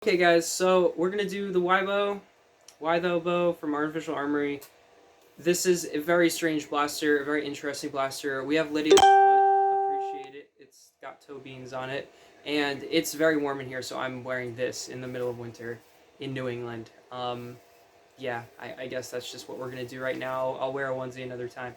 Okay guys, so we're going to do the Y bow from Artificial Armory. This is a very strange blaster, a very interesting blaster. We have Lydia's foot, appreciate it. It's got toe beans on it, and it's very warm in here, so I'm wearing this in the middle of winter in New England. Yeah, I guess that's just what we're going to do right now. I'll wear a onesie another time.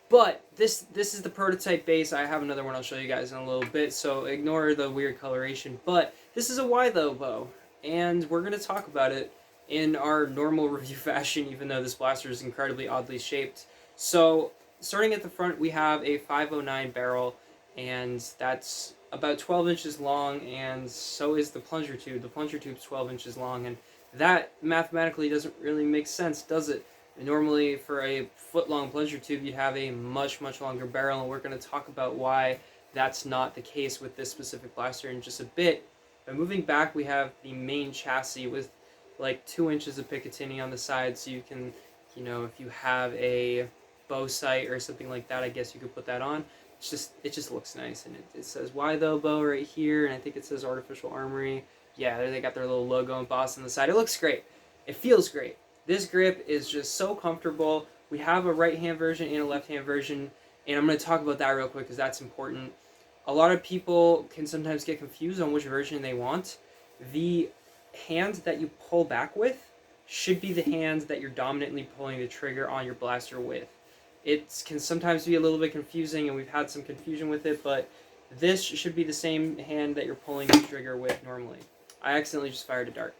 But this is the prototype base. I have another one I'll show you guys in a little bit, so ignore the weird coloration. But this is a Y though bow, and we're going to talk about it in our normal review fashion, even though this blaster is incredibly oddly shaped. So starting at the front, we have a 509 barrel, and that's about 12 inches long, and so is the plunger tube. The plunger tube's 12 inches long, and that mathematically doesn't really make sense, does it? Normally, for a foot-long plunger tube, you'd have a much longer barrel, and we're going to talk about why that's not the case with this specific blaster in just a bit. But moving back, we have the main chassis with like 2 inches of Picatinny on the side, so you can, if you have a bow sight or something like that, I guess you could put that on. It just looks nice, and it says "Why though bow" right here, and I think it says Artificial Armory. Yeah, they got their little logo embossed on the side. It looks great. It feels great. This grip is just so comfortable. We have a right-hand version and a left-hand version, and I'm going to talk about that real quick because that's important. A lot of people can sometimes get confused on which version they want. The hand that you pull back with should be the hand that you're dominantly pulling the trigger on your blaster with. It can sometimes be a little bit confusing, and we've had some confusion with it, but this should be the same hand that you're pulling the trigger with normally. I accidentally just fired a dart.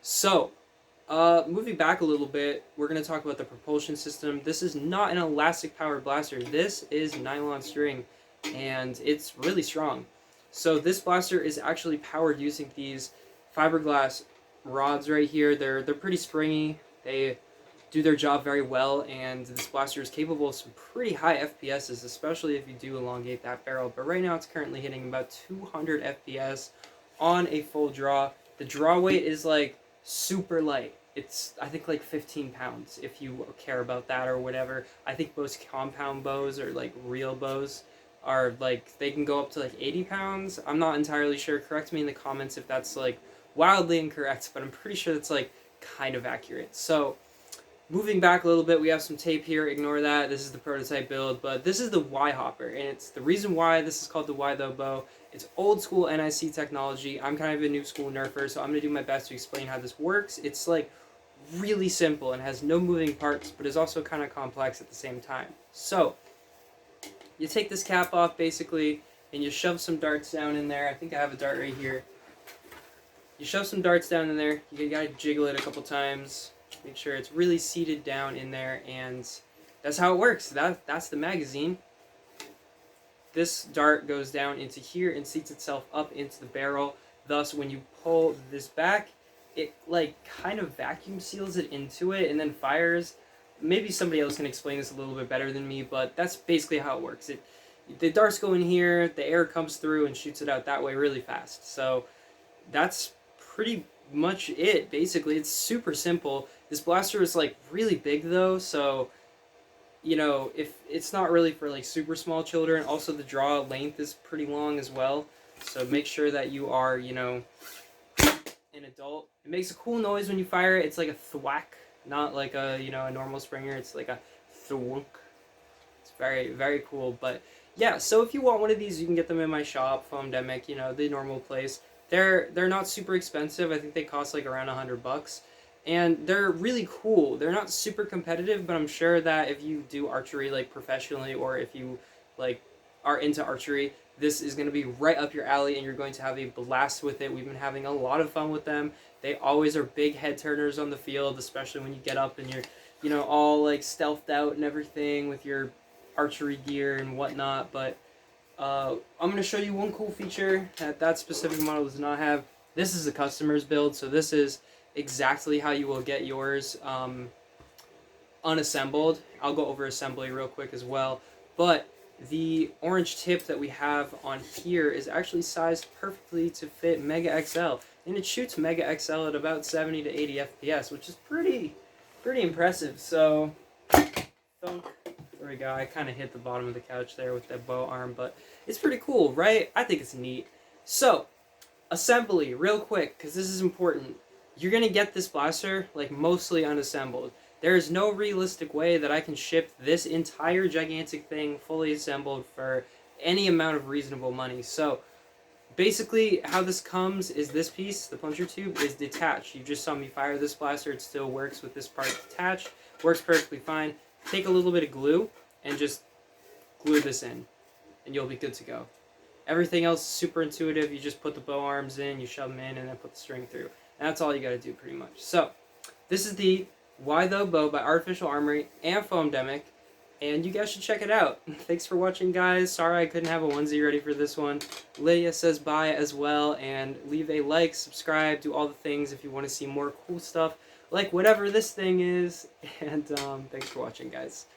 So, moving back a little bit, we're going to talk about the propulsion system. This is not an elastic powered blaster. This is nylon string, and it's really strong. So this blaster is actually powered using these fiberglass rods right here. They're pretty springy. They do their job very well, and this blaster is capable of some pretty high FPSs, especially if you do elongate that barrel. But right now it's currently hitting about 200 FPS on a full draw. The draw weight is like super light. It's, I think, like 15 pounds if you care about that or whatever. I think most compound bows or like real bows are like, they can go up to like 80 pounds. I'm not entirely sure. Correct me in the comments if that's like wildly incorrect, but I'm pretty sure that's like kind of accurate. So moving back a little bit, we have some tape here. Ignore that. This is the prototype build, but this is the Y hopper, and it's the reason why this is called the Y though bow. It's old school NIC technology. I'm kind of a new school nerfer, so I'm going to do my best to explain how this works. It's like really simple and has no moving parts, but is also kind of complex at the same time. So you take this cap off basically, and you shove some darts down in there. I think I have a dart right here. You shove some darts down in there. You got to jiggle it a couple times. Make sure it's really seated down in there, and that's how it works. That's the magazine. This dart goes down into here and seats itself up into the barrel. Thus, when you pull this back, it like kind of vacuum seals it into it and then fires. Maybe somebody else can explain this a little bit better than me, but that's basically how it works. The darts go in here, the air comes through and shoots it out that way really fast. So that's pretty much it, basically. It's super simple. This blaster is like really big though, so if it's not really for like super small children. Also, the draw length is pretty long as well, so make sure that you are an adult. It makes a cool noise when you fire it. It's like a thwack, not like a a normal Springer. It's like a thwunk. It's very cool. But yeah, so if you want one of these, you can get them in my shop, Foamdemic, the normal place. They're not super expensive. I think they cost like around $100. And they're really cool. They're not super competitive, but I'm sure that if you do archery like professionally, or if you like are into archery, this is going to be right up your alley, and you're going to have a blast with it. We've been having a lot of fun with them. They always are big head turners on the field, especially when you get up and you're all like stealthed out and everything with your archery gear and whatnot. But I'm going to show you one cool feature that specific model does not have. This is a customer's build, so this is exactly how you will get yours unassembled. I'll go over assembly real quick as well, but the orange tip that we have on here is actually sized perfectly to fit Mega XL, and it shoots Mega XL at about 70 to 80 FPS, which is pretty impressive. So thunk. There we go. I kind of hit the bottom of the couch there with that bow arm, but it's pretty cool, right? I think it's neat. So Assembly, real quick, because this is important. You're gonna get this blaster like mostly unassembled. There is no realistic way that I can ship this entire gigantic thing fully assembled for any amount of reasonable money. So basically, how this comes is this piece, the plunger tube, is detached. You just saw me fire this blaster. It still works with this part detached. Works perfectly fine. Take a little bit of glue and just glue this in, and you'll be good to go. Everything else is super intuitive. You just put the bow arms in, you shove them in, and then put the string through. And that's all you got to do pretty much. So, this is the Why Though Bow by Artificial Armory and Foamdemic, and you guys should check it out. Thanks for watching, guys. Sorry I couldn't have a onesie ready for this one. Lydia says bye as well, and leave a like, subscribe, do all the things if you want to see more cool stuff, like whatever this thing is. And thanks for watching, guys.